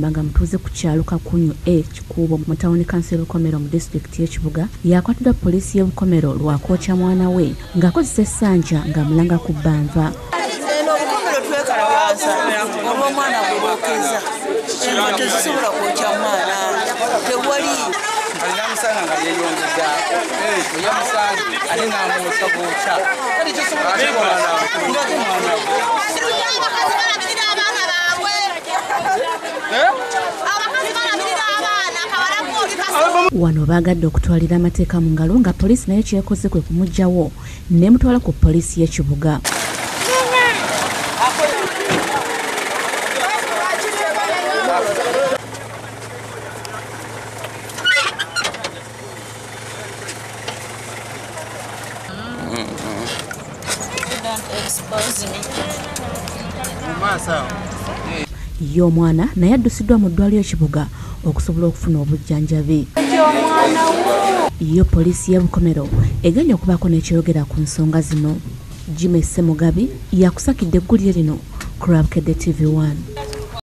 agamba nga mutuuze ku kyalo Kakunyu Kikuubo mu tawuni kanseri Bukomero mu disitulikiti y'Ekibuga yakwatiddwa poliisi y'e Bukomero lwakwokya mwana we ng'akozesa essanja ng'amulanga ku bbanva. Bukomero twekalabaza olw'omwana gwe Ayokezza eno tezisobola kwokya mwana tewali alina musanga nga yeeyongeza oya musanga ate n'amwosa gwokya kati kisobola kikola ngate mwana wano baagadde okutwalira amateeka mu ngalo nga poliisi nayo kyekoze kwe kumugyawo n'emutwala ku poliisi y'Ekibuga. Yo omwana naye addusiddwa mu ddwaliro y'Ekibuga okusobola okufuna obujjanjabi. Yo poliisi y'e Bukomero eganya okubaako n'ekyeyogera ku nsonga zino. Ssemugabi yakusakidde eggulire lino ku Bukedde TV1.